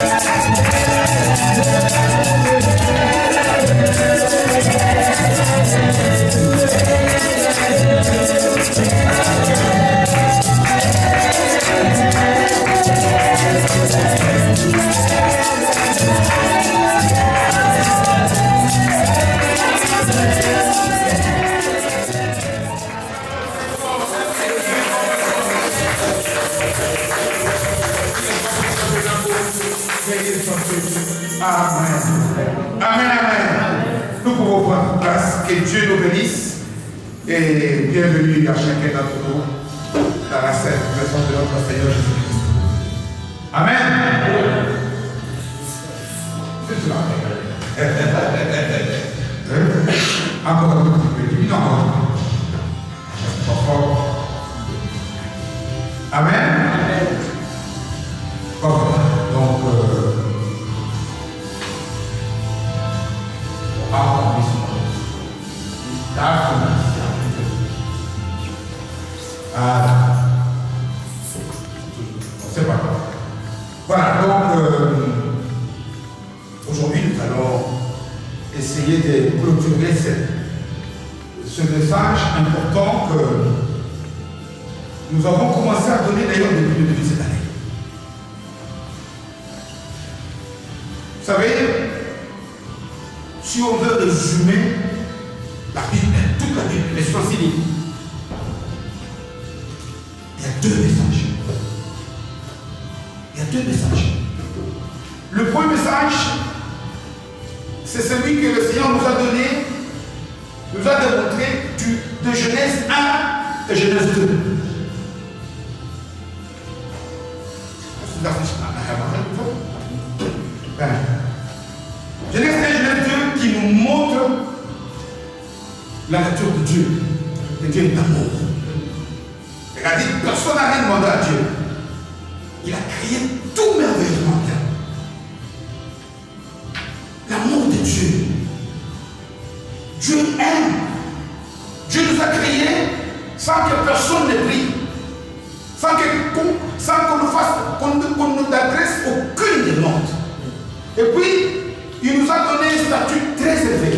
Amen. Amen, amen. Nous pouvons prendre place. Que Dieu nous bénisse. Et bienvenue à chacun d'entre nous dans la sainte présence de notre Seigneur Jésus-Christ. Amen. C'est cela. Encore un petit peu. Non. Amen. Donc, c'est pas grave. Voilà, donc aujourd'hui nous allons essayer de clôturer ce message important que nous avons commencé à donner d'ailleurs depuis le début de cette année. Vous savez, si on veut résumer la Bible, toute la Bible, les 66 livres, il y a deux messages. Il y a deux messages. Le premier message, c'est celui que le Seigneur nous a donné, nous a démontré de Genèse 1 et Genèse 2. Genèse 1 et Genèse 2 qui nous montre la nature de Dieu. Que Dieu est amour. Regardez, personne n'a rien demandé à Dieu. Il a créé tout merveilleusement bien. L'amour de Dieu. Dieu aime. Dieu nous a créés sans que personne ne prie. Sans qu'on nous fasse, qu'on nous adresse aucune demande. Et puis, il nous a donné un statut très élevé.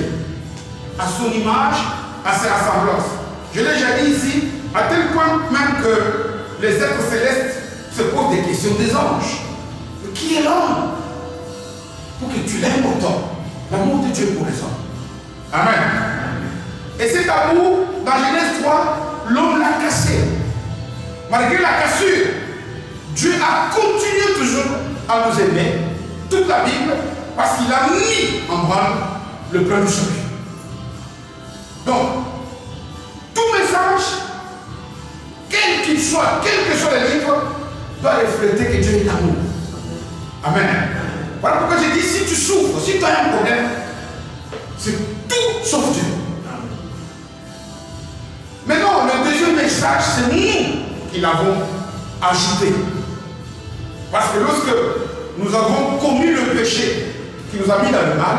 À son image, à ses ressemblances. Je l'ai déjà dit ici, à tel point même que les êtres célestes se posent des questions des anges. Mais qui est l'homme pour que tu l'aimes autant? L'amour de Dieu pour les hommes. Amen. Et cet amour, dans Genèse 3, l'homme l'a cassé. Malgré la cassure, Dieu a continué toujours à nous aimer, toute la Bible, parce qu'il a mis en branle le plan du salut. Donc, tout message, quel qu'il soit, quel que soit le livre, doit refléter que Dieu est amour. Amen. Voilà pourquoi j'ai dit, si tu souffres, si tu as un problème, c'est tout sauf Dieu. Mais non, le deuxième message, c'est nous qui l'avons ajouté. Parce que lorsque nous avons commis le péché qui nous a mis dans le mal,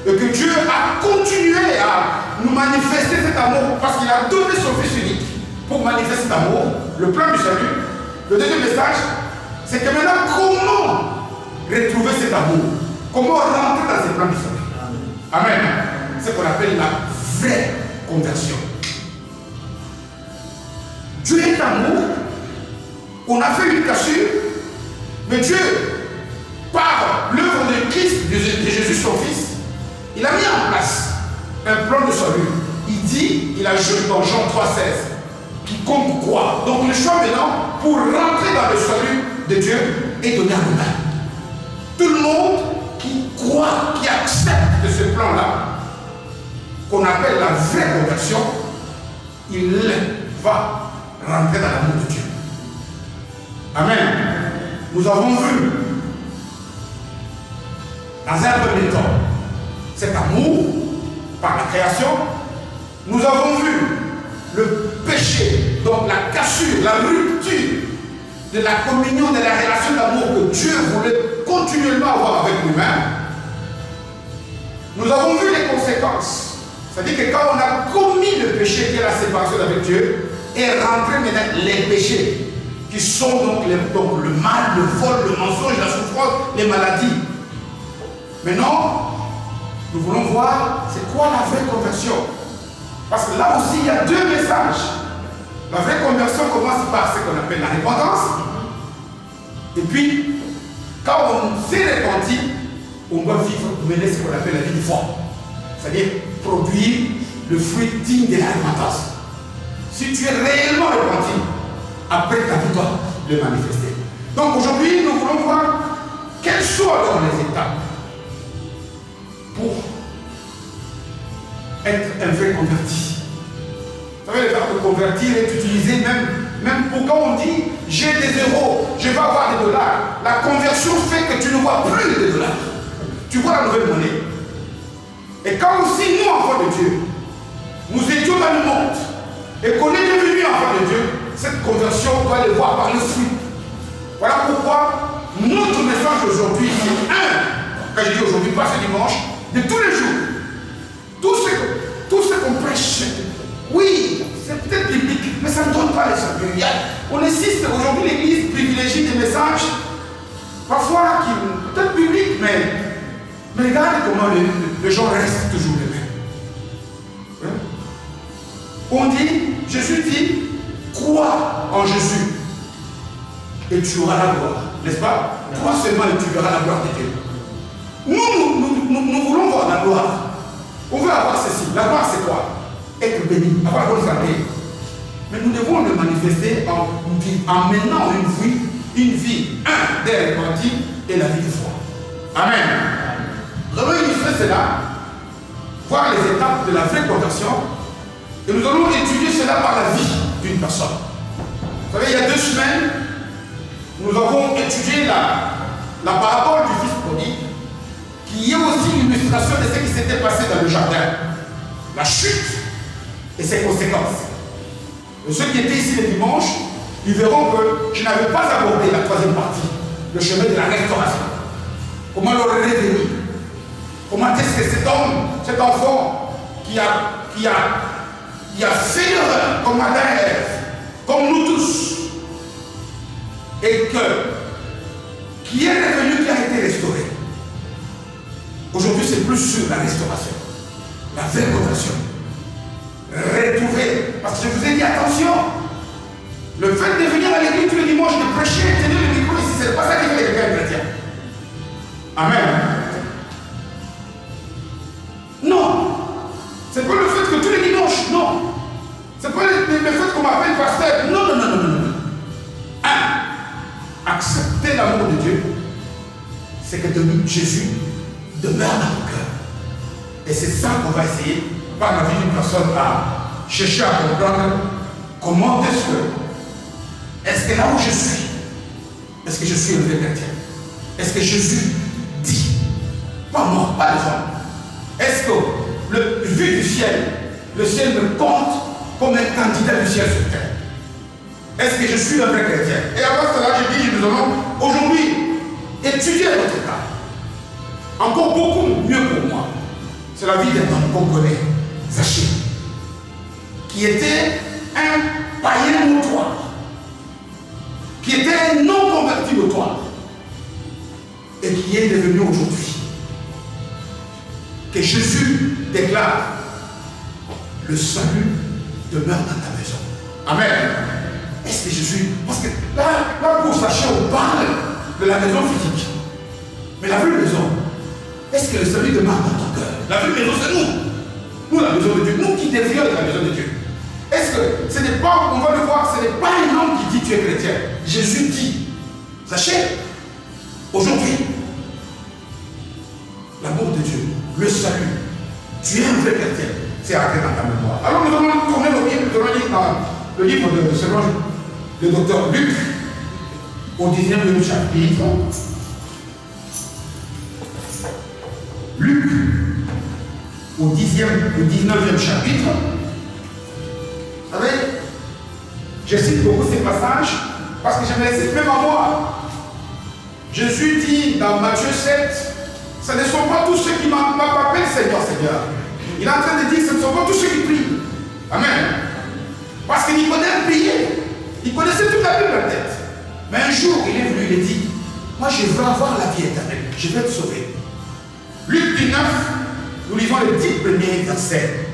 et que Dieu a continué à nous manifester cet amour, parce qu'il a donné son Fils unique pour manifester cet amour, le plan du salut, le deuxième message, c'est que maintenant, comment retrouver cet amour? Comment rentrer dans ce plan du salut? Amen. C'est ce qu'on appelle la vraie conversion. Dieu est amour, on a fait une cassure, mais Dieu, par l'œuvre de Christ, de Jésus son Fils, il a mis en place un plan de salut. Il dit, il ajoute dans Jean 3,16, quiconque croit. Donc le choix maintenant, pour rentrer dans le salut de Dieu, est donné à nous-mêmes. Tout le monde qui croit, qui accepte ce plan-là, qu'on appelle la vraie conversion, il va rentrer dans l'amour de Dieu. Amen. Nous avons vu, dans un premier temps, cet amour par la création. Nous avons vu le péché, donc la cassure, la rupture de la communion, de la relation d'amour que Dieu voulait continuellement avoir avec nous-mêmes. Nous avons vu les conséquences. C'est-à-dire que quand on a commis le péché qui est la séparation avec Dieu, est rentré maintenant les péchés qui sont donc le mal, le vol, le mensonge, la souffrance, les maladies. Maintenant, nous voulons voir c'est quoi la vraie conversion. Parce que là aussi, il y a deux messages. La vraie conversion commence par ce qu'on appelle la repentance. Et puis, quand on s'est repenti, on doit vivre, mener ce qu'on appelle la vie de foi. C'est-à-dire produire le fruit digne de la repentance. Si tu es réellement repenti, après ta vie doit le manifester. Donc aujourd'hui, nous voulons voir quelles sont alors les étapes pour être un vrai converti. Vous savez, le verbe convertir est utilisé même pour quand on dit j'ai des euros, je vais avoir des dollars. La conversion fait que tu ne vois plus de dollars. Tu vois la nouvelle monnaie. Et quand aussi nous, enfants de Dieu, nous étions dans le monde et qu'on est devenus enfants de Dieu, cette conversion, on doit le voir par le fruit. Voilà pourquoi notre message aujourd'hui, c'est quand je dis aujourd'hui, pas ce dimanche, de tous les jours. Tout ce qu'on prêche, oui, c'est peut-être biblique, mais ça ne donne pas les saluts. On assiste aujourd'hui, l'Église privilégie des messages, parfois qui peut-être bibliques, mais regardez comment les gens restent toujours les mêmes. Hein? On dit, Jésus dit, crois en Jésus et tu auras la gloire, n'est-ce pas? Crois seulement et tu verras la gloire de Dieu. Nous voulons voir la gloire. On veut avoir ceci. La gloire, c'est quoi? Être béni, avoir la bonne santé. Mais nous devons le manifester en menant une vie, des repentis et la vie de foi. Amen. Nous allons illustrer cela, voir les étapes de la vraie conversion, et nous allons étudier cela par la vie d'une personne. Vous savez, il y a 2 semaines, nous avons étudié la parabole du fils prodigue, qui est aussi l'illustration de ce qui s'était passé dans le jardin. La chute et ses conséquences. Et ceux qui étaient ici le dimanche, ils verront que je n'avais pas abordé la 3e partie, le chemin de la restauration. Comment le revenir? Comment est-ce que cet enfant qui a fait l'erreur comme Adam et Ève, comme nous tous, et qui est revenu, qui a été restauré. Aujourd'hui, c'est plus sur la restauration, la vraie conversion. Retrouver, parce que je vous ai dit attention, le fait de venir à l'église tous les dimanches, de prêcher, de tenir le micro ici, c'est pas ça qui fait quelqu'un chrétien. Amen. Non, c'est pas le fait que tous les dimanches, non. C'est pas le fait qu'on m'appelle pasteur. Non. Accepter l'amour de Dieu, c'est que Jésus demeure dans ton cœur. Et c'est ça qu'on va essayer, par la vie d'une personne, à chercher à comprendre comment est-ce que là où je suis, est-ce que je suis un vrai chrétien? Est-ce que Jésus dit, pas moi, pas les hommes, est-ce que vu du ciel, le ciel me compte comme un candidat du ciel sur terre? Est-ce que je suis un vrai chrétien? Et avant cela, je dis, nous allons aujourd'hui étudier notre cas. Encore beaucoup mieux pour moi. C'est la vie d'un homme qu'on connaît, Zachée, qui était un païen notoire, qui était un non converti notoire, et qui est devenu aujourd'hui. Que Jésus déclare, le salut demeure dans ta maison. Amen. Est-ce que Jésus... Parce que là pour Zachée, on parle de la maison physique. Mais la vraie maison, est-ce que le salut demeure dans ton cœur? La vraie maison, c'est nous. Nous, la maison de Dieu. Nous qui défions la maison de Dieu. Est-ce que ce n'est pas, on va le voir, ce n'est pas un homme qui dit tu es chrétien. Jésus dit, Zachée, aujourd'hui, l'amour de Dieu, le salut, tu es un vrai chrétien. C'est arrêté dans ta mémoire. Alors nous allons tourner le livre, dans le livre de selon le docteur Luc, au 19e chapitre. Luc, au 19e chapitre. Vous savez, je cite beaucoup ces passages parce que je me les cite même à moi. Jésus dit dans Matthieu 7, ce ne sont pas tous ceux qui m'appellent Seigneur, Seigneur. Il est en train de dire ce ne sont pas tous ceux qui prient. Amen. Parce que Nicodème priait. Il connaissait toute la Bible en tête. Mais un jour, il est venu, il a dit, moi je veux avoir la vie éternelle, je vais être sauvé. Luc 19, nous lisons les 10 premiers versets.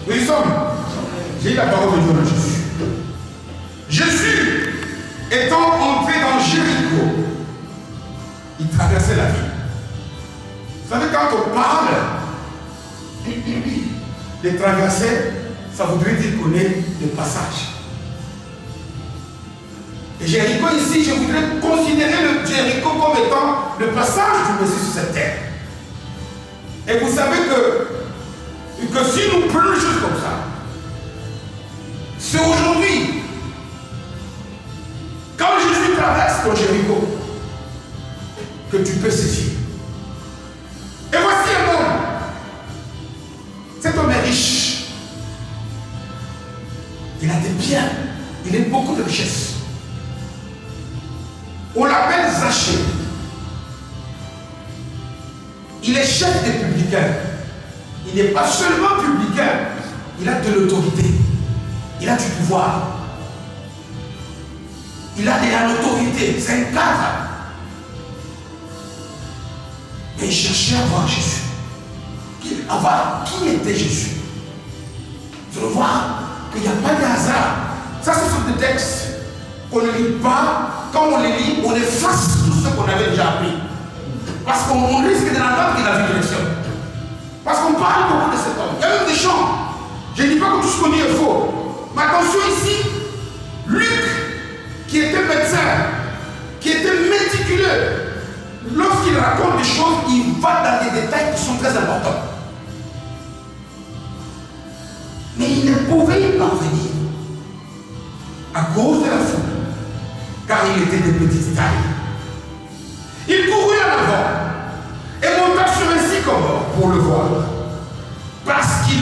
Nous y sommes. J'ai la parole de Dieu de Jésus. Jésus, étant entré dans Jéricho, il traversait la ville. Vous savez, quand on parle de traverser, ça voudrait dire qu'on est le passage. Et Jéricho ici, je voudrais considérer le Jéricho comme étant le passage du Messie sur cette terre. Et vous savez que si nous prenons les choses comme ça, c'est aujourd'hui, quand Jésus traverse ton Jéricho, que tu peux saisir. Et voici un homme. Cet homme est riche. Il a des biens. Il a beaucoup de richesses. On l'appelle Zachée. Il est chef des publicains. Il n'est pas seulement publicain. Il a de l'autorité. Il a du pouvoir. Il a de l'autorité. C'est un cadre. Et il cherchait à voir Jésus. À voir qui était Jésus. Vous allez voir qu'il n'y a pas de hasard. Ça, ce sont des textes qu'on ne lit pas. Quand on les lit, on efface tout ce qu'on avait déjà appris. Parce qu'on risque de l'entendre qu'il a vu direction. Parce qu'on parle beaucoup de cet homme. Il y a même des chants. Je ne dis pas que tout ce qu'on dit est faux. Mais attention ici, Luc, qui était médecin, qui était méticuleux, lorsqu'il raconte des choses, il va dans des détails qui sont très importants. Mais il ne pouvait y parvenir à cause de la foule, car il était de petite taille. Il courut en avant et monta sur un sycomore pour le voir, parce qu'il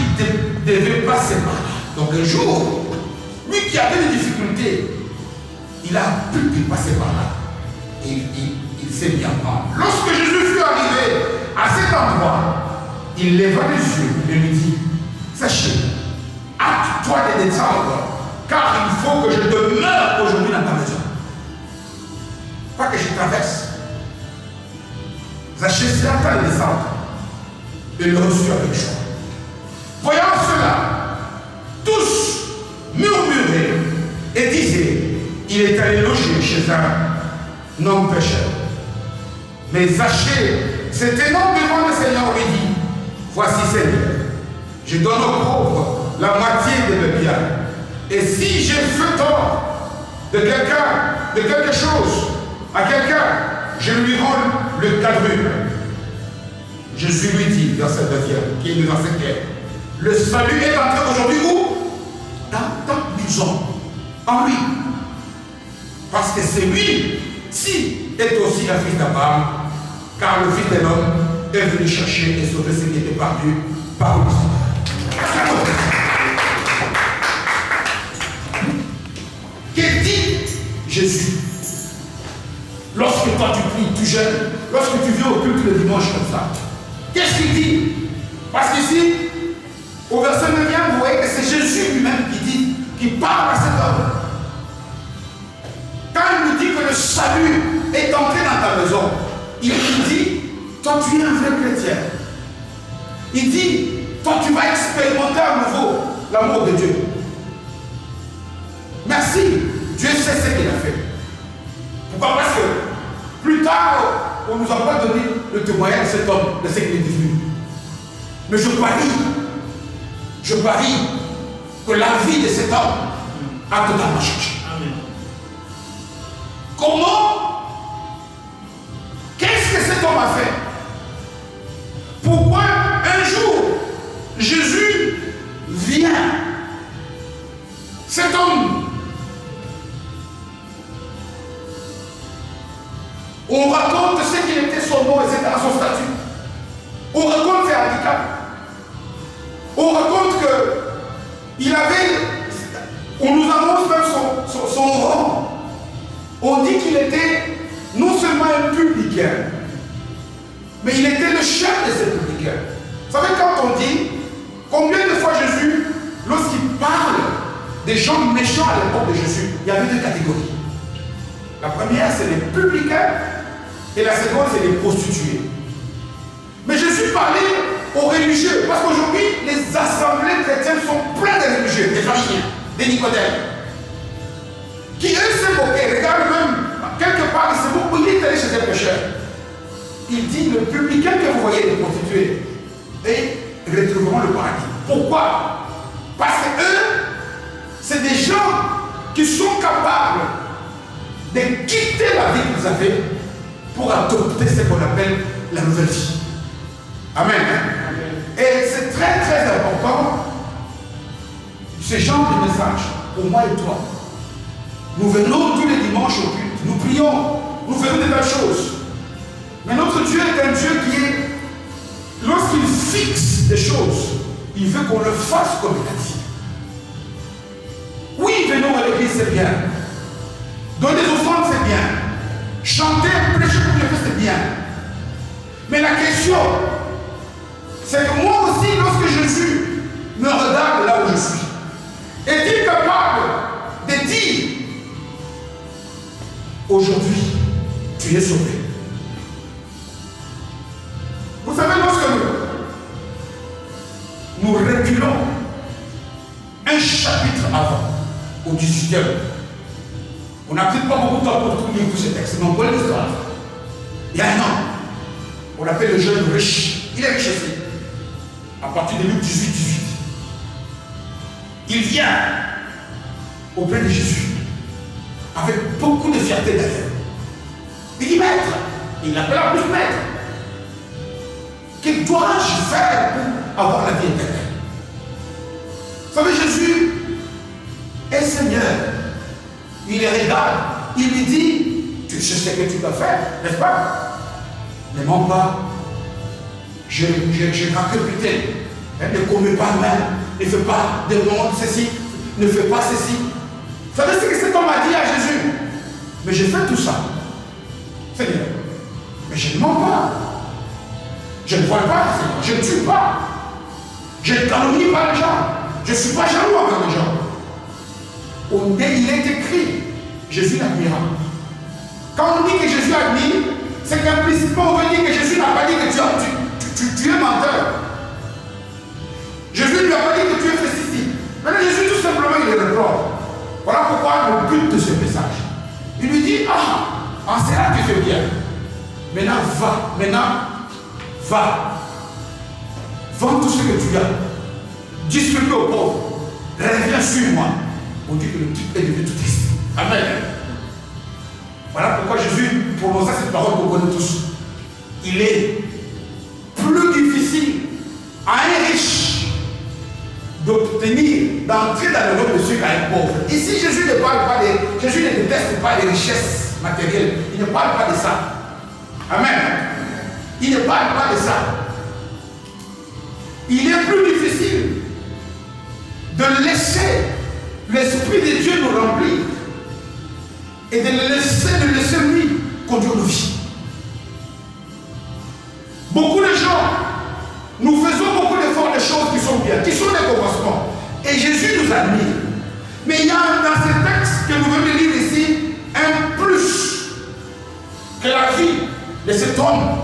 devait passer par là. Donc un jour, lui qui avait des difficultés, il a pu passer par là. Et il s'est mis en prendre. Lorsque Jésus fut arrivé à cet endroit, il leva les yeux et lui dit, sachez, hâte-toi de descendre, car il faut que je demeure aujourd'hui dans ta maison. Pas que je traverse. Zachée s'est hâté de descendre et le reçut avec joie. Voyant cela, tous murmuraient et disaient, il est allé loger chez un homme pécheur. Mais Zachée s'était non devant le Seigneur lui dit, voici Seigneur, je donne aux pauvres la moitié de mes biens. Et si j'ai fait tort de quelqu'un, de quelque chose, à quelqu'un, je lui rends le quadruple. Jésus lui dit, verset 9, qui est dans cette guerre, le salut est entré aujourd'hui où? Dans ta maison, en lui. Parce que c'est lui, si est aussi un fils d'Abraham, car le Fils de l'homme est venu chercher et sauver ce qui était perdu par le Seigneur. Qu'est-ce dit Jésus? Lorsque toi tu pries, tu jeûnes, lorsque tu viens au culte le dimanche comme ça, qu'est-ce qu'il dit? Parce qu'ici, au verset 9, vous voyez que c'est Jésus lui-même qui dit, qui parle à cet homme. Quand il nous dit que le salut est entré dans ta maison, il lui dit, toi tu es un vrai chrétien. Il dit, toi tu vas expérimenter à nouveau l'amour de Dieu. Merci, Dieu sait ce qu'il a fait. Pourquoi? Parce que plus tard, on ne nous a pas donné le témoignage de cet homme, de ce qu'il est devenu. Mais je parie que la vie de cet homme a totalement changé. Amen. Comment? Qu'est-ce que cet homme a fait? Pourquoi un jour Jésus vient? Cet homme, on raconte ce qu'il était, son nom, etc., son statut. On raconte ses handicaps. On raconte qu'il avait, on nous annonce même son rang. On dit qu'il était non seulement un publicain, mais il était le chef de ces publicains. Vous savez, quand on dit, combien de fois Jésus, lorsqu'il parle des gens méchants à l'époque de Jésus, il y avait deux catégories. La première, c'est les publicains, et la seconde, c'est les prostituées. Mais Jésus parlait aux religieux, parce qu'aujourd'hui, les assemblées chrétiennes sont pleines de religieux, des pharisiens, des nicodèmes, qui eux se moquaient. Regarde même, quelque part, il se moque, il est allé chez un pécheur. Il dit, le publicain que vous voyez, les prostituées, et retrouveront le paradis. Pourquoi? Parce que eux, c'est des gens qui sont capables de quitter la vie qu'ils avaient pour adopter ce qu'on appelle la nouvelle vie. Amen. Amen. Et c'est très très important ce genre de message pour moi et toi. Nous venons tous les dimanches au culte, nous prions, nous faisons des belles choses. Mais notre Dieu est un Dieu qui est, lorsqu'il fixe des choses, il veut qu'on le fasse comme il a dit. Oui, venons à l'église, c'est bien. Donner des offrandes, c'est bien. Chanter, prêcher pour Dieu, c'est bien. Mais la question, c'est que moi aussi, lorsque Jésus me regarde là où je suis, est-il capable de dire, aujourd'hui, tu es sauvé? Vous savez, lorsque nous reculons un chapitre avant, au 18e, on n'a peut-être pas beaucoup de temps pour tout lire tous ces textes, mais on connaît l'histoire. Il y a un an, on l'appelle le jeune riche. Il est riche aussi. À partir de Luc 18. Il vient auprès de Jésus, avec beaucoup de fierté d'ailleurs. Il dit, maître, il l'appelle en plus maître. Que dois-je faire pour avoir la vie éternelle? Vous savez, Jésus est Seigneur. Il les regarde, il lui dit, tu sais ce que tu dois faire, n'est-ce pas? Ne mens pas. J'ai raconté, ne commets pas mal, ne fais pas de monde ceci, ne fais pas ceci. Vous savez ce que cet homme a dit à Jésus? Mais j'ai fait tout ça, Seigneur. Mais je ne mens pas. Je ne vole pas, Seigneur. Je ne tue pas. Je ne calomnie pas les gens. Je ne suis pas jaloux envers les gens. Il est écrit, Jésus l'admira. Quand on dit que Jésus admire, c'est qu'implicitement on veut dire que Jésus n'a pas dit que tu es menteur. Jésus ne lui a pas dit que tu es fait ceci. Maintenant Jésus tout simplement il le répond. Voilà pourquoi le but de ce message. Il lui dit, ah, en cela tu fais bien. Maintenant va. Vends tout ce que tu as. Distribue aux pauvres. Reviens sur moi. On dit que le type est devenu tout triste. Amen. Voilà pourquoi Jésus prononça cette parole qu'on connaît tous. Il est plus difficile à un riche d'obtenir, d'entrer dans le royaume de Dieu qu'à un pauvre. Ici, Jésus ne parle pas de. Jésus ne déteste pas les richesses matérielles. Il ne parle pas de ça. Amen. Il ne parle pas de ça. Il est plus difficile de laisser l'Esprit de Dieu nous remplir et de le laisser lui conduire nos vies. Beaucoup de gens, nous faisons beaucoup d'efforts, de choses qui sont bien, qui sont des commencements. Et Jésus nous admire. Mais il y a dans ces textes que nous venons de lire ici, un plus que la vie de cet homme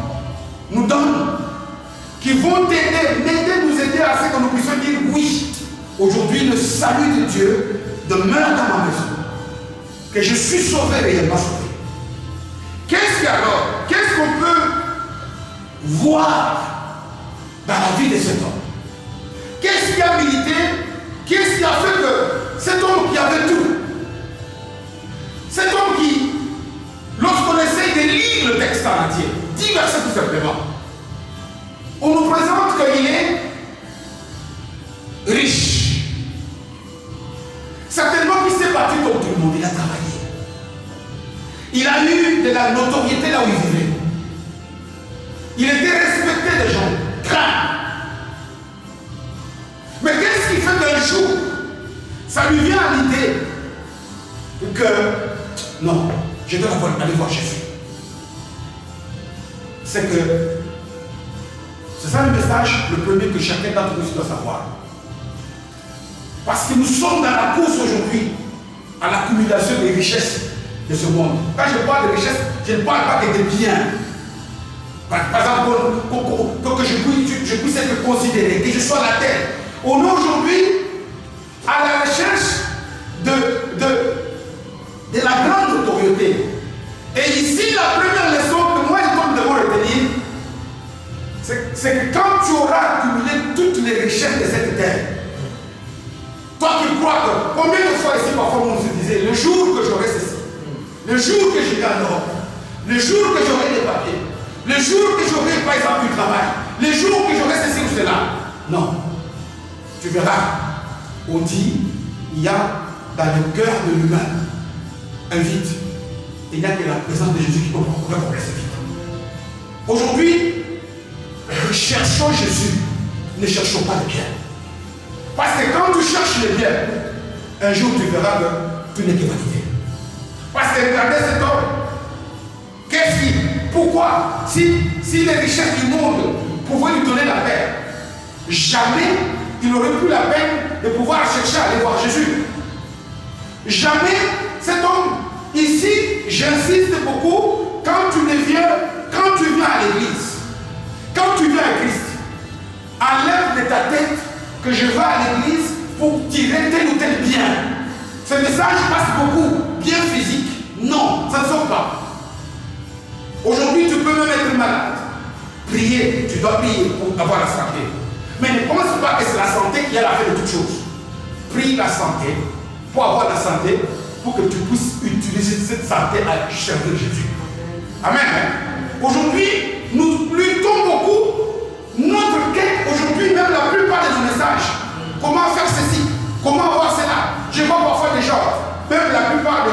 nous donne, qui vont nous aider à ce que nous puissions dire oui. Aujourd'hui, le salut de Dieu demeure dans ma maison. Que je suis sauvé réellement sauvé. Qu'est-ce qu'on peut voir dans la vie de cet homme? Qu'est-ce qui a milité? Qu'est-ce qui a fait que cet homme qui avait tout, cet homme qui, lorsqu'on essaie de lire le texte en entier, 10 versets tout simplement, on nous présente qu'il est riche. Certainement qu'il s'est battu comme tout le monde, il a travaillé. Il a eu de la notoriété là où il vivait. Il était respecté des gens, grand. Mais qu'est-ce qui fait qu'un jour, ça lui vient à l'idée que non, je dois aller voir Jésus. C'est ça le message, le premier que chacun d'entre nous doit savoir. Parce que nous sommes dans la course aujourd'hui à l'accumulation des richesses de ce monde. Quand je parle de richesse, je ne parle pas que des biens. Par exemple, que je puisse être considéré, que je sois la terre. On est aujourd'hui à la recherche de la grande notoriété. Et ici, la première leçon que moi et toi nous devons retenir, c'est que quand tu auras accumulé toutes les richesses de cette terre, toi qui crois que, combien de fois ici parfois on se disait, le jour que j'aurai ceci, le jour que je gagnerai, le jour que j'aurai des papiers, le jour que j'aurai par exemple du travail, le jour que j'aurai ceci ou cela. Non. Tu verras, on dit, il y a dans le cœur de l'humain un vide. Il n'y a que la présence de Jésus qui peut combler ce vide. Aujourd'hui, cherchons Jésus, ne cherchons pas le bien. Parce que quand tu cherches le bien, un jour tu verras que tu n'es que vanité. Parce que regardez cet homme. Pourquoi si les richesses du monde pouvaient lui donner la paix, jamais il n'aurait plus la peine de pouvoir chercher à aller voir Jésus. Jamais cet homme, ici, j'insiste beaucoup, quand tu viens à l'église, quand tu viens à Christ, enlève de ta tête que je vais à l'église pour tirer tel ou tel bien. Ce message passe beaucoup, bien physique. Non, ça ne sort pas. Aujourd'hui, tu peux même être malade. Prier, tu dois prier pour avoir la santé. Mais ne pense pas que c'est la santé qui est la fin de toute chose. Prie la santé pour avoir la santé, pour que tu puisses utiliser cette santé à servir Jésus. Amen. Aujourd'hui, nous luttons beaucoup. Notre quête, aujourd'hui, même la plupart de nos messages, comment faire ceci, comment avoir cela. Je vois parfois des gens, même la plupart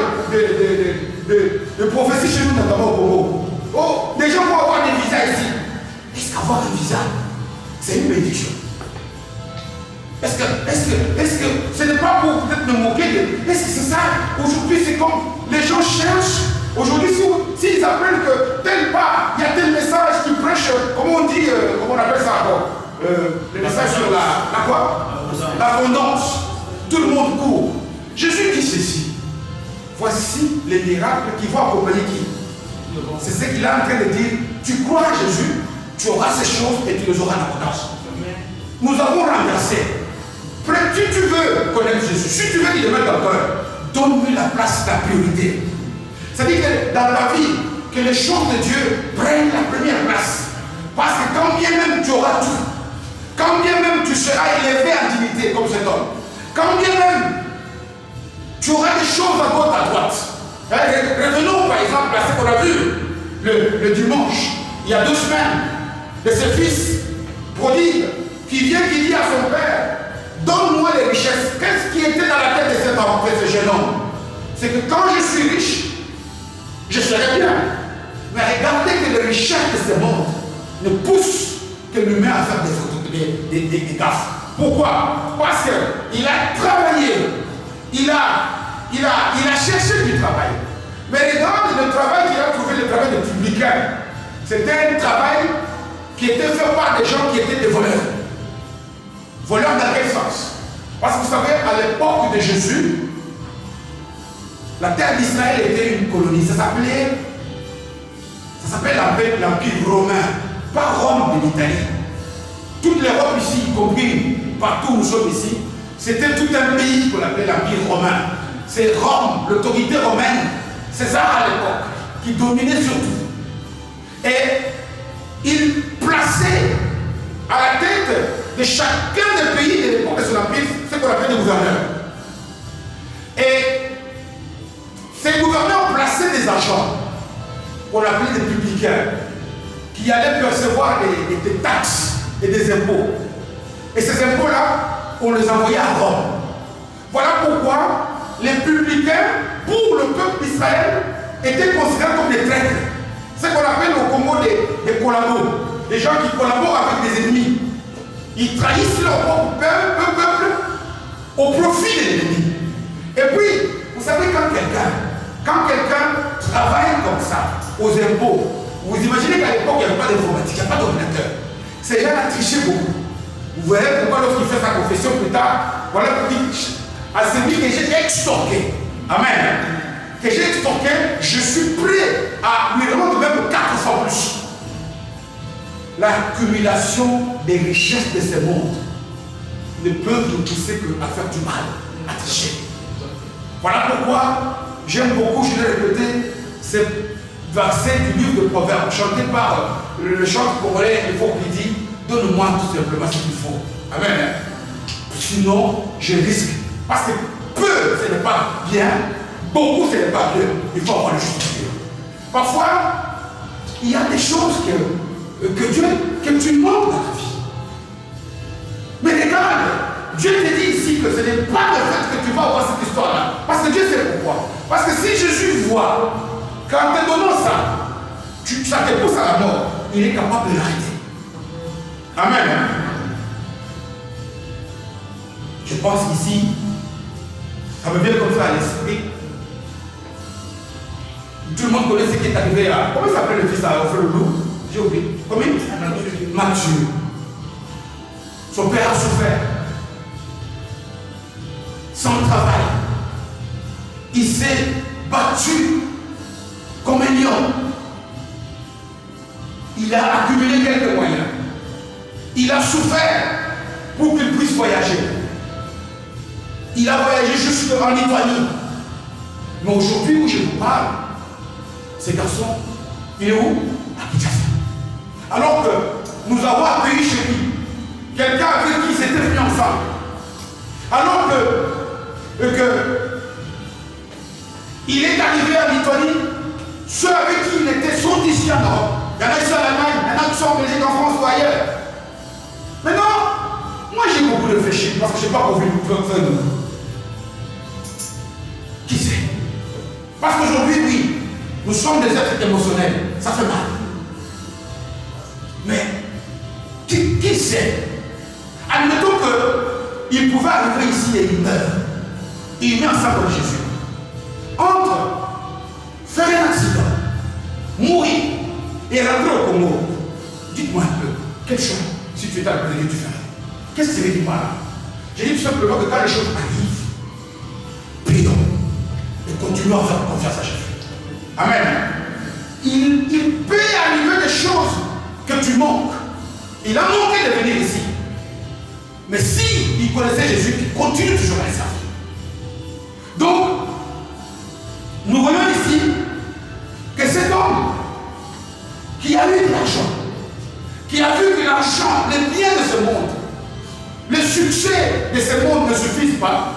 de prophéties chez nous, notamment au Congo. Oh, des gens vont avoir des visas ici. Est-ce qu'avoir un visa, c'est une bénédiction? Est-ce que ce n'est pas pour peut-être me moquer de... Est-ce que c'est ça? Aujourd'hui, c'est comme les gens cherchent. Aujourd'hui, s'ils apprennent que tel part, il y a tel message qui prêche, comment on dit, comment on appelle ça encore? Le message sur la quoi? L'abondance. Tout le monde court. Jésus dit ceci. Voici les miracles qui vont accompagner qui? C'est ce qu'il est en train de dire. Tu crois à Jésus, tu auras ces choses et tu les auras en abondance. Nous avons renversé. Si tu veux connaître Jésus, si tu veux qu'il demeure dans ton cœur, donne-lui la place, la priorité. C'est-à-dire que dans ta vie, que les choses de Dieu prennent la première place. Parce que quand bien même tu auras tout, quand bien même tu seras élevé en dignité comme cet homme, quand bien même tu auras des choses à gauche, à droite. Revenons par exemple à ce qu'on a vu le dimanche, il y a 2 semaines, de ce fils prodigue qui vient, qui dit à son père, donne-moi les richesses. Qu'est-ce qui était dans la tête de cet homme, de ce jeune homme? C'est que quand je suis riche, je serai bien. Mais regardez que les richesses de ce monde ne poussent que l'humain à faire des gaffes. Pourquoi? Parce qu'il a travaillé, il a cherché du travail. Mais regarde le travail qu'il a trouvé, le travail de publicain. C'était un travail qui était fait par des gens qui étaient des voleurs. Voleurs dans quel sens? Parce que vous savez, à l'époque de Jésus, la terre d'Israël était une colonie. Ça s'appelle l'Empire romain, pas Rome de l'Italie. Toute l'Europe ici, y compris partout où nous sommes ici, c'était tout un pays qu'on appelait l'Empire romain. C'est Rome, l'autorité romaine, César à l'époque, qui dominait surtout. Et il plaçait à la tête de chacun des pays de l'époque de son empire ce qu'on appelle des gouverneurs. Et ces gouverneurs plaçaient des agents qu'on appelait des publicains qui allaient percevoir des taxes et des impôts. Et ces impôts-là, on les envoyait à Rome. Voilà pourquoi les publicains, pour le peuple d'Israël, étaient considérés comme des traîtres. Ce qu'on appelle au Congo des collabos, des gens qui collaborent avec des ennemis. Ils trahissent leur propre peuple au profit de l'ennemi. Et puis, vous savez, quand quelqu'un travaille comme ça, aux impôts, vous imaginez qu'à l'époque, il n'y avait pas d'informatique, il n'y a pas d'ordinateur. Ces gens-là trichaient beaucoup. Vous voyez pourquoi lorsqu'il fait sa confession plus tard, Voilà pour dire à celui que j'ai extorqué. Amen. Que j'ai extorqué, je suis prêt à lui rendre même 4 fois plus. L'accumulation des richesses de ce monde ne peut nous pousser qu'à faire du mal, à tricher. Voilà pourquoi j'aime beaucoup, je l'ai répété, ce verset du livre de Proverbes, chanté par le chant congolais, il faut qu'il dit, donne-moi tout simplement ce qu'il faut. Amen. Sinon, je risque. Parce que peu, ce n'est pas bien, beaucoup, ce n'est pas bien. Il faut avoir le juste milieu. Parfois, il y a des choses que tu manques dans ta vie. Mais regarde, Dieu te dit ici que ce n'est pas le fait que tu vas avoir cette histoire-là. Parce que Dieu sait pourquoi. Parce que si Jésus voit qu'en te donnant ça, ça te pousse à la mort, il est capable de l'arrêter. Amen. Je pense ici, ça me vient comme ça à l'esprit. Tout le monde connaît ce qui est arrivé à... Comment s'appelle le fils à Frère Loup? J'ai oublié. Comment? Matthieu. Son père a souffert. Sans travail. Il s'est battu comme un lion. Il a accumulé quelques moyens. Il a souffert pour qu'il puisse voyager. Il a voyagé jusqu'en Lituanie. Mais aujourd'hui où je vous parle, ce garçon, il est où? À Kinshasa. Alors que nous avons accueilli chez lui quelqu'un avec qui s'était venu ensemble. Alors que il est arrivé en Lituanie, ceux avec qui il était sont ici en Europe. Il y en a qui sont en Allemagne, il y en a qui sont en Belgique, en France ou ailleurs. Maintenant, moi j'ai beaucoup réfléchi parce que je n'ai pas compris faire de nous. Qui c'est? Parce qu'aujourd'hui, oui, nous sommes des êtres émotionnels. Ça fait mal. Mais qui sait? Admettons qu'il pouvait arriver ici et il meurt. Il met ensemble avec Jésus. Entre faire un accident, mourir et rentrer au Congo, dites-moi un peu, quelle chose, si tu étais à côté de Dieu, tu ferais? Qu'est-ce que tu veux dire par là? J'ai dit tout simplement que quand les choses arrivent, prions et continuons à faire confiance à Jésus. Amen. Il peut arriver des choses que tu manques. Il a manqué de venir ici. Mais si il connaissait Jésus, il continue toujours à les servir. Donc, nous voyons ici que cet homme qui a eu de l'argent, qui a vu que l'argent, les biens de ce monde, le succès de ce monde ne suffisent pas,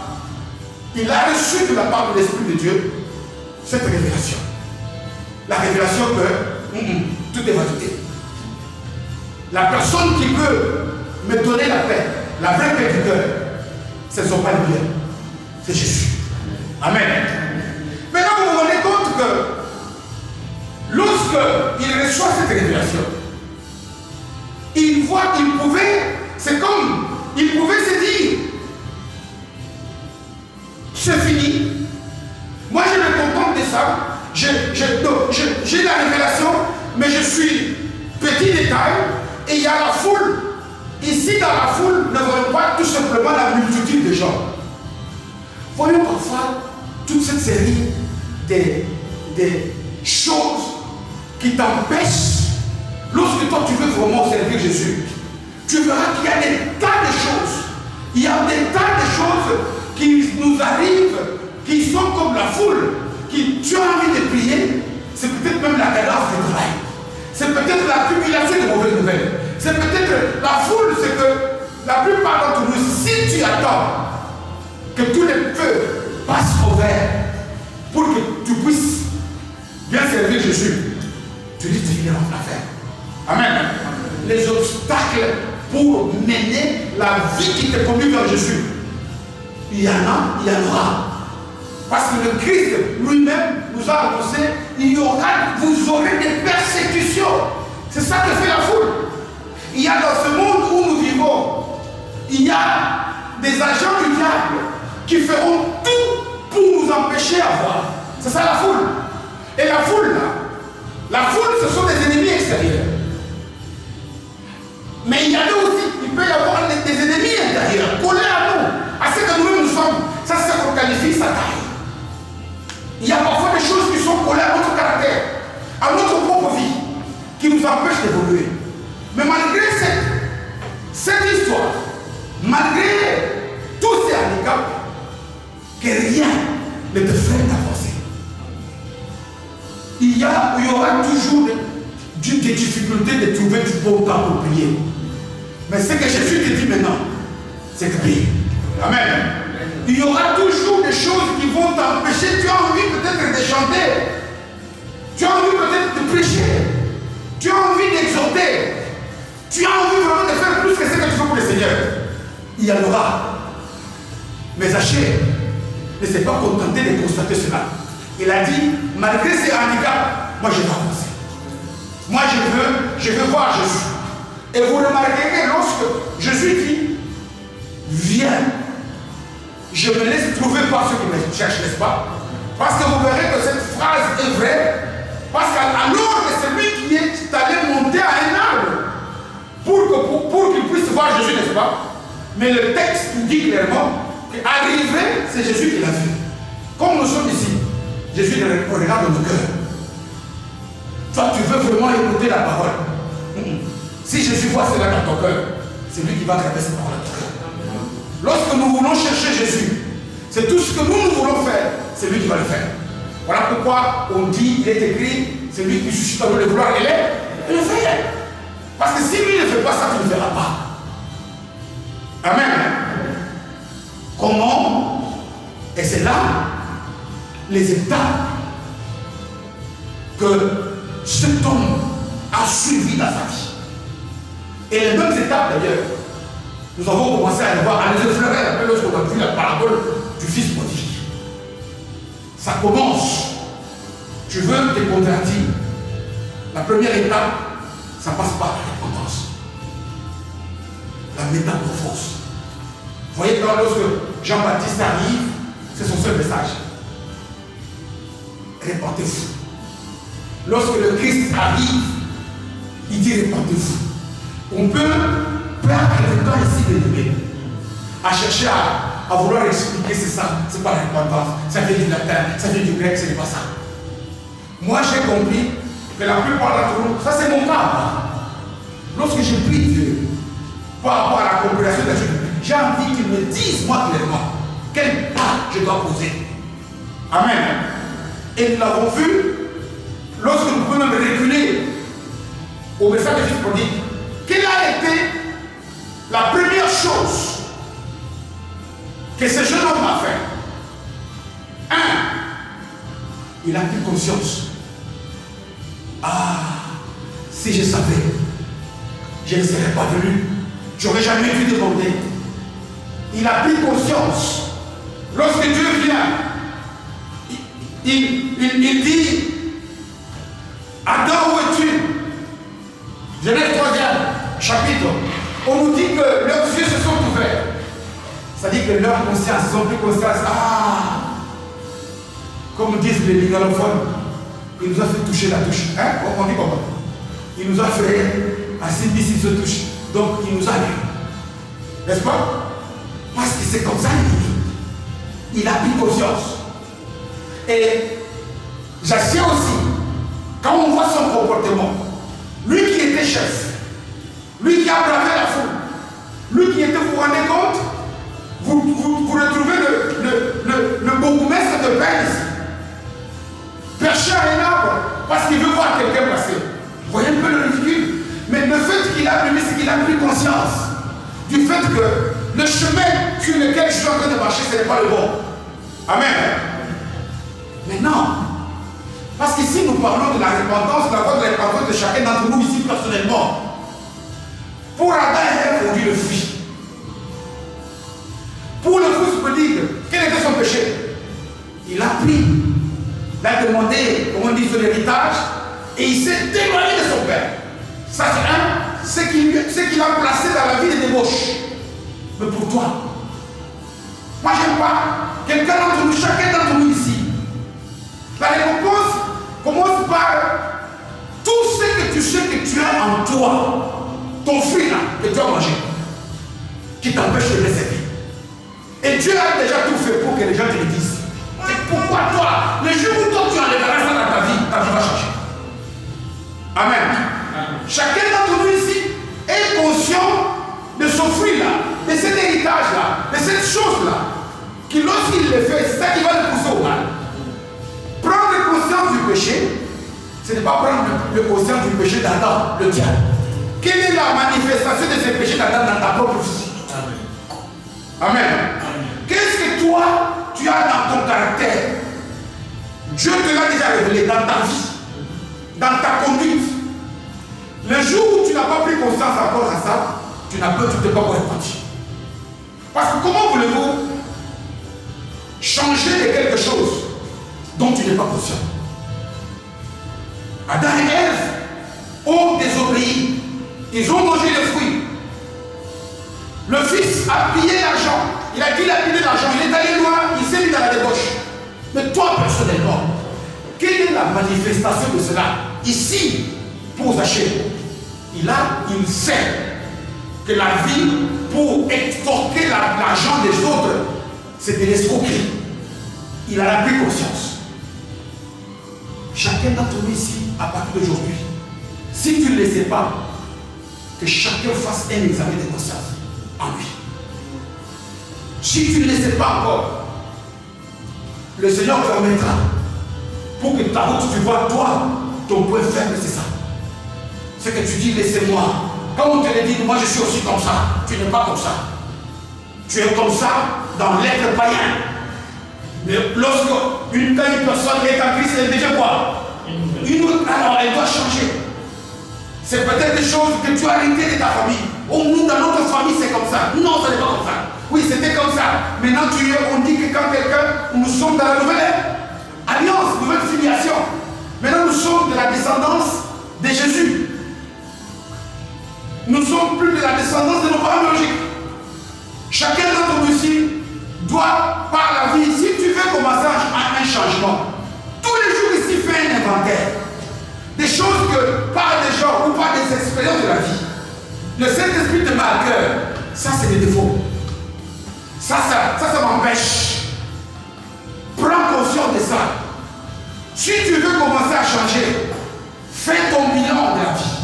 il a reçu de la part de l'Esprit de Dieu cette révélation. La révélation que tout est vanité. La personne qui peut me donner la paix, la vraie paix du cœur, ce ne sont pas les biens, c'est Jésus. Amen. Maintenant, vous vous rendez compte que lorsqu'il reçoit cette révélation, il voit qu'il pouvait, c'est comme, il pouvait se dire, c'est fini. Moi, je me contente de ça. J'ai la révélation, mais je suis petit détail, et il y a la foule. Ici, dans la foule, ne voyons pas tout simplement la multitude de gens. Voyons parfois toute cette série des choses qui t'empêchent. Lorsque toi tu veux vraiment servir Jésus, tu verras qu'il y a des tas de choses. Il y a des tas de choses qui nous arrivent, qui sont comme la foule, qui tu as envie de prier, c'est peut-être même la cadence du travail. C'est peut-être l'accumulation de mauvaises nouvelles. C'est peut-être la foule, c'est que la plupart d'entre nous, si tu attends que tous les feux passent au vert pour que tu puisses bien servir Jésus, tu dis que tu finiras l'affaire. Amen. Les obstacles pour mener la vie qui te conduit vers Jésus, il y en a, il y en aura. Parce que le Christ lui-même nous a annoncé, vous aurez des persécutions. C'est ça que fait la foule. Il y a dans ce monde où nous vivons, il y a des agents du diable qui feront tout pour nous empêcher à voir. C'est ça la foule. Et la foule là, la foule ce sont des ennemis extérieurs. Mais il y en a aussi, il peut y avoir des ennemis intérieurs, collés à nous. À ce que il y aura toujours des difficultés de trouver du bon temps pour prier. Mais ce que Jésus te dit maintenant, c'est que prie. Amen. Il y aura toujours des choses qui vont t'empêcher. Tu as envie peut-être de chanter. Tu as envie peut-être de prêcher. Tu as envie d'exhorter. Tu as envie vraiment de faire plus que ce que tu fais pour le Seigneur. Il y en aura. Mais Zachée ne s'est pas contenté de constater cela. Il a dit, malgré ses handicaps, moi je vais avancer. Moi je veux voir Jésus. Et vous remarquerez lorsque Jésus dit, viens, je me laisse trouver par ceux qui me cherchent, n'est-ce pas? Parce que vous verrez que cette phrase est vraie. Parce qu'alors que celui qui est allé monter à un arbre pour qu'il puisse voir Jésus, n'est-ce pas? Mais le texte nous dit clairement qu'arrivé, c'est Jésus qui l'a vu. Comme nous sommes ici, Jésus regarde dans nos cœurs. Toi, tu veux vraiment écouter la parole. Si Jésus voit cela dans ton cœur, c'est lui qui va graver cette parole dans ton cœur. Lorsque nous voulons chercher Jésus, c'est tout ce que nous voulons faire, c'est lui qui va le faire. Voilà pourquoi on dit, il est écrit, c'est lui qui suscite en nous le vouloir et le fait. Parce que si lui ne fait pas ça, tu ne le feras pas. Amen. Comment? Et c'est là les étapes que cet homme a suivi dans sa vie. Et les mêmes étapes d'ailleurs, nous avons commencé à les voir, à les effleurer un peu lorsqu'on a vu la parabole du fils prodigue. Ça commence. Tu veux te convertir. La première étape, ça passe par la repentance. La métamorphose. Vous voyez, quand lorsque Jean-Baptiste arrive, c'est son seul message. Répentez-vous. Lorsque le Christ arrive, il dit répentez-vous. On peut perdre le temps ici de lever, à chercher à vouloir expliquer c'est ça, c'est pas la repentance, ça vient du latin, ça vient du grec, ce n'est pas ça. Moi j'ai compris que la plupart d'entre nous, ça c'est mon cas. Lorsque je prie Dieu par rapport à la compréhension de Dieu, j'ai envie qu'il me dise moi clairement quel pas je dois poser. Amen. Et nous l'avons vu lorsque nous pouvons même reculer au message du fils prodigue. Quelle a été la première chose que ce jeune homme a fait? Il a pris conscience. Ah, si je savais, je ne serais pas venu. Je n'aurais jamais dû demander. Il a pris conscience. Lorsque Dieu vient, il dit, Adam, où es-tu? Genèse 3e chapitre. On nous dit que leurs yeux se sont ouverts. C'est-à-dire que leur conscience, ils ont pris conscience. Ah, comme disent les ligalophones, il nous a fait toucher la touche. Hein? On dit comment? Il nous a fait assis ici se touche. Donc il nous a lu. N'est-ce pas? Parce que c'est comme ça il dit. Il a pris conscience. Et j'assieds aussi, quand on voit son comportement, lui qui était chef, lui qui a bravé la foule, lui qui était, vous vous rendez compte, vous retrouvez le bourgmestre de Pèse, perché à un arbre, parce qu'il veut voir quelqu'un passer. Vous voyez un peu le ridicule. Mais le fait qu'il a pris, c'est qu'il a pris conscience du fait que le chemin sur lequel je suis en train de marcher, ce n'est pas le bon. Amen. Mais non. Parce qu'ici, nous parlons de la repentance, de la voie de la repentance de chacun d'entre nous ici personnellement. Pour Adam et Ève, on dit le fruit. Pour le fils prodigue, quel était son péché? Il a pris, il a demandé, comme on dit, son héritage, et il s'est éloigné de son père. Ça, c'est ce qu'il a placé dans la vie de débauche. Mais pour toi, moi, j'aime pas quelqu'un d'entre nous, chacun d'entre nous ici. La récompense commence par tout ce que tu sais que tu as en toi, ton fruit là, que tu as mangé, qui t'empêche de le servir. Et Dieu a déjà tout fait pour que les gens te le disent. Et pourquoi toi, le jour où toi tu enlèveras ça dans ta vie va changer. Amen. Chacun d'entre nous ici est conscient de son fruit là, de cet héritage là, de cette chose là, qui lorsqu'il le fait, c'est ça qui va le pousser au mal. Prendre conscience du péché Ce n'est pas prendre le conscience du péché d'Adam, le tien. Quelle est la manifestation de ce péché d'Adam dans ta propre vie? Amen. Qu'est-ce que toi, tu as dans ton caractère? Dieu te l'a déjà révélé dans ta vie, dans ta conduite. Le jour où tu n'as pas pris conscience encore à ça, tu ne t'es pas repenti. Parce que comment voulez-vous changer de quelque chose dont tu n'es pas conscient? Adam et Ève ont désobéi. Ils ont mangé les fruits. Le fils a pillé l'argent. Il a dit qu'il a pillé l'argent. Il est allé loin, il s'est mis dans la débauche. Mais toi, personnellement, quelle est la manifestation de cela? Ici, pour Zachée, il sait que la vie, pour extorquer l'argent des autres, c'est de l'escroquerie. Il en a pris conscience. Chacun d'entre nous ici, à partir d'aujourd'hui, si tu ne le sais pas, que chacun fasse un examen de conscience en lui. Si tu ne le sais pas encore, le Seigneur permettra pour que ta route, tu vois, toi, ton point faible, c'est ça. C'est que tu dis, laissez-moi. Quand on te le dit, moi je suis aussi comme ça. Tu n'es pas comme ça. Tu es comme ça dans l'être païen. Mais lorsque quand une personne est en Christ, elle est déjà quoi? Alors elle doit changer. C'est peut-être des choses que tu as héritées de ta famille. Oh, nous, dans notre famille, c'est comme ça. Non, ce n'est pas comme ça. Oui, c'était comme ça. Maintenant, on dit que quand quelqu'un, nous sommes dans la nouvelle alliance, nouvelle filiation. Maintenant, nous sommes de la descendance de Jésus. Nous ne sommes plus de la descendance de nos parents biologiques. Chacun d'entre nous ici doit, par la vie, si tu veux commencer un changement, tous les jours ici, fais un inventaire. Des choses que, par des gens ou par des expériences de la vie, le Saint-Esprit te met à cœur. Ça, c'est des défauts. Ça m'empêche. Prends conscience de ça. Si tu veux commencer à changer, fais ton bilan de la vie.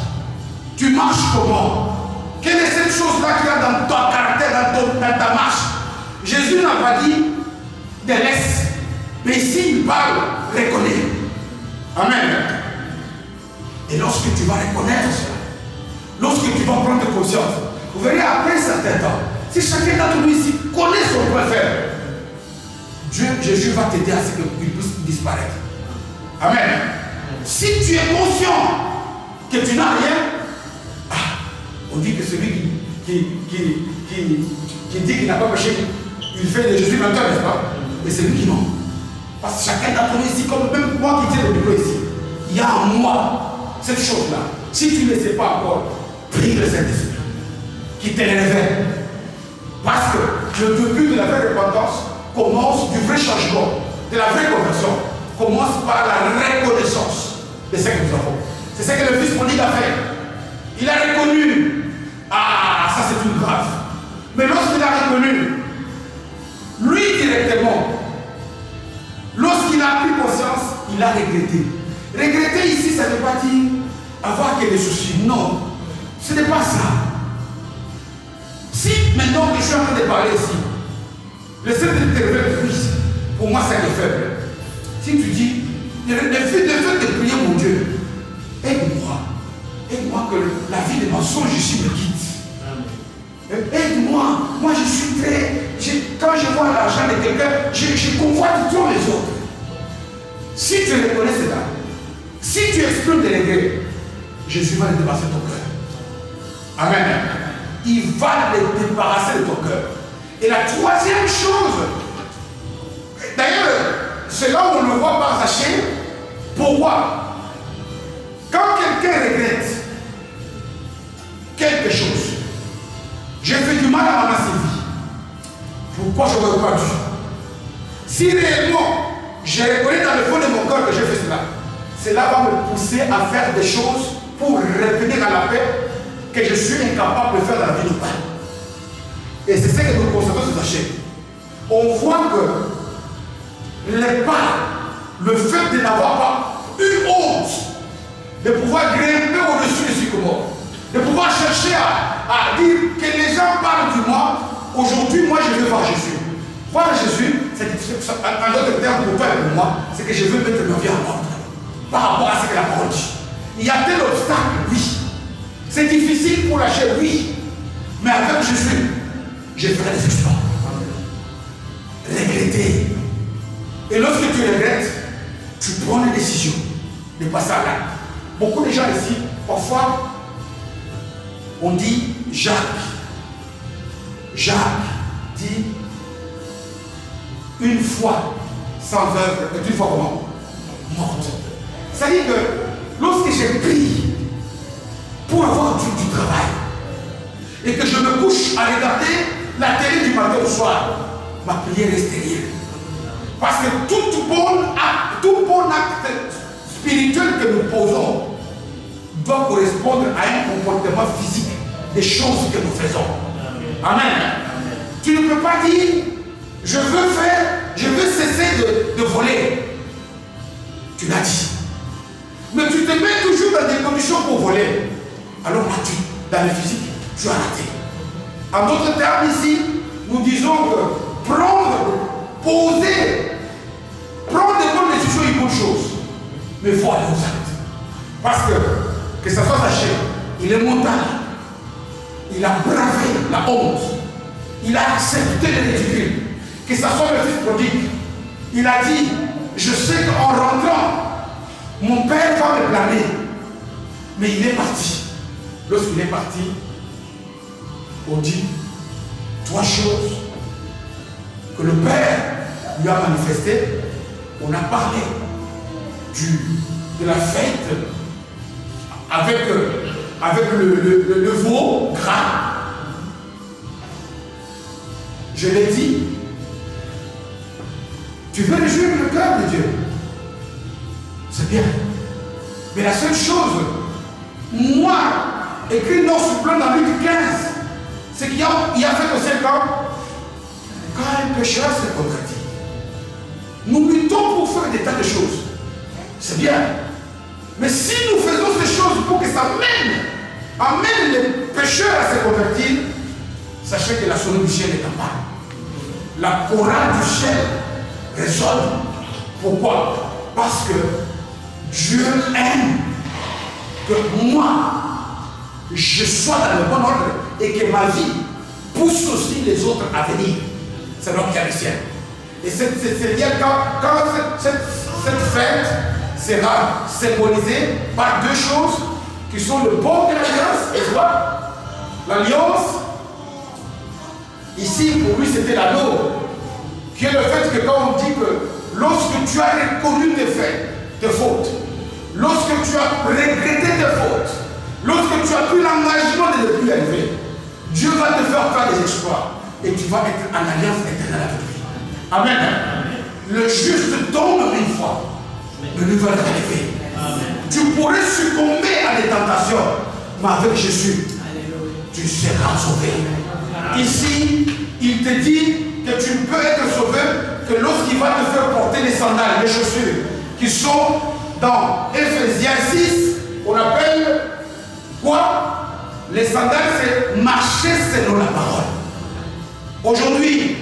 Tu marches comment? Quelle est cette chose-là qu'il y a dans ton caractère, dans ta marche? Jésus n'a pas dit de laisse. Mais s'il parle, reconnais. Amen. Et lorsque tu vas reconnaître cela, lorsque tu vas prendre conscience, vous verrez après un certain temps, si chacun d'entre nous ici connaît son point faible, Jésus va t'aider à ce qu'il puisse disparaître. Amen. Si tu es conscient que tu n'as rien, on dit que celui qui dit qu'il n'a pas péché, il fait de Jésus menteur, n'est-ce pas? Mais c'est lui qui ment. Parce que chacun d'entre nous ici, comme même moi qui tiens le micro ici, il y a en moi cette chose-là. Si tu ne le sais pas encore, prie le Saint-Esprit qui te révèle. Parce que le début de la vraie repentance commence du vrai changement, de la vraie conversion, commence par la reconnaissance de ce que nous avons. C'est ce que le Fils prodigue a fait. Il a reconnu. Ah, ça c'est une grave. Mais lorsqu'il a reconnu, lui directement, lorsqu'il a pris conscience, il a regretté. Regretter ici, ça ne veut pas dire avoir que des soucis. Non, ce n'est pas ça. Si maintenant que je suis en train de parler ici, le seul de te révéler plus, pour moi c'est le faible. Si tu dis, le fait de prier mon Dieu, aide-moi que la vie des mensonges ici me quitte. Aide-moi, moi je suis quand je vois l'argent de quelqu'un, je convoite trop les autres. Si tu reconnais cela, si tu exprimes des regrets, Jésus va le débarrasser de ton cœur. Amen. Il va le débarrasser de ton cœur. Et la troisième chose, d'ailleurs, c'est là où on le voit par Zachée. Pourquoi? Quand quelqu'un regrette quelque chose, j'ai fait du mal à ma vie. Pourquoi je n'aurais pas dû? Si réellement je reconnais dans le fond de mon cœur que j'ai fait cela va me pousser à faire des choses pour revenir à la paix que je suis incapable de faire dans la vie normale. Et c'est ce que nous constatons sur Zachée. On voit que les pas, le fait de n'avoir pas eu honte, de pouvoir grimper au-dessus du sycomore, de pouvoir chercher à dire que les gens parlent de moi, aujourd'hui moi je veux voir Jésus. Voir Jésus, c'est un autre terme pour toi et pour moi, c'est que je veux mettre ma vie en ordre. par rapport à ce que la parole dit. Il y a tel obstacle, oui. C'est difficile pour la chair, oui. Mais avec Jésus, je ferai des exploits. Regretter. Et lorsque tu regrettes, tu prends les décisions de passer à l'acte. Beaucoup de gens ici, parfois, on dit Jacques. Jacques dit une fois sans œuvre est une fois comment? Morte. C'est-à-dire que lorsque j'ai pris pour avoir du travail et que je me couche à regarder la télé du matin au soir, ma prière est stérile. Parce que tout bon acte spirituel que nous posons doit correspondre à un comportement physique des choses que nous faisons. Amen. Tu ne peux pas dire je veux cesser de voler. Tu l'as dit. Mais tu te mets toujours dans des conditions pour voler. Alors là, dans le physique, tu as raté. En d'autres termes, ici, nous disons que prendre de bonnes décisions est une bonne chose. Mais il faut aller aux actes. Parce que ce soit sa chair, il est mental. Il a bravé la honte. Il a accepté le ridicule. Que ce soit le fils prodigue. Il a dit, je sais qu'en rentrant, mon père va me blâmer. Mais il est parti. Lorsqu'il est parti, on dit 3 choses que le père lui a manifestées. On a parlé de la fête avec le veau gras. Je l'ai dit. Tu veux réjouir le cœur de Dieu. C'est bien. Mais la seule chose, moi, écrit non suppléant dans Luc 15, c'est qu'il y a fait aussi quand un pécheur se convertit. Nous luttons pour faire des tas de choses. C'est bien. Mais si nous faisons ces choses pour que ça amène les pécheurs à se convertir, sachez que la sonnerie du ciel est en bas. La chorale du ciel résonne. Pourquoi? Parce que Dieu aime que moi, je sois dans le bon ordre et que ma vie pousse aussi les autres à venir. C'est l'homme qui a le ciel. Et quand cette fête sera symbolisée par 2 choses qui sont le port de l'alliance et quoi? L'alliance, ici pour lui c'était l'anneau, qui est le fait que quand on dit que lorsque tu as reconnu tes fautes, lorsque tu as regretté tes fautes, lorsque tu as pris l'engagement de ne plus élever, Dieu va te faire des exploits et tu vas être en alliance éternelle avec lui. Amen. Le juste tombe une fois, mais lui va te relever. Tu pourrais succomber à des tentations, mais avec Jésus, tu seras sauvé. Ici, il te dit que tu ne peux être sauvé que lorsqu'il va te faire porter les sandales, les chaussures, qui sont dans Ephésiens 6, on appelle quoi? Les sandales, c'est marcher selon la parole. Aujourd'hui,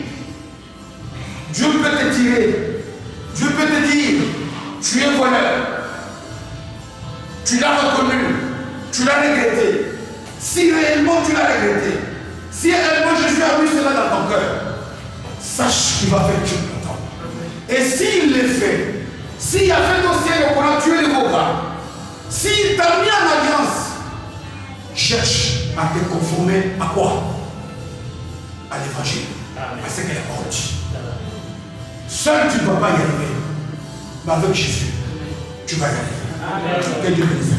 Dieu peut te tirer. Dieu peut te dire, tu es voleur. Tu l'as reconnu. Tu l'as regretté. Si réellement tu l'as regretté, si réellement Jésus a mis cela dans ton cœur, sache qu'il va faire Dieu content. Et s'il le fait, s'il a fait ton ciel au courant, tu es le beau gars. S'il t'a mis en alliance, cherche à te conformer à quoi? À l'évangile. À ce que la parole dit. Seul tu ne vas pas y arriver. Mais avec Jésus, tu vas y arriver. Que Dieu bénisse.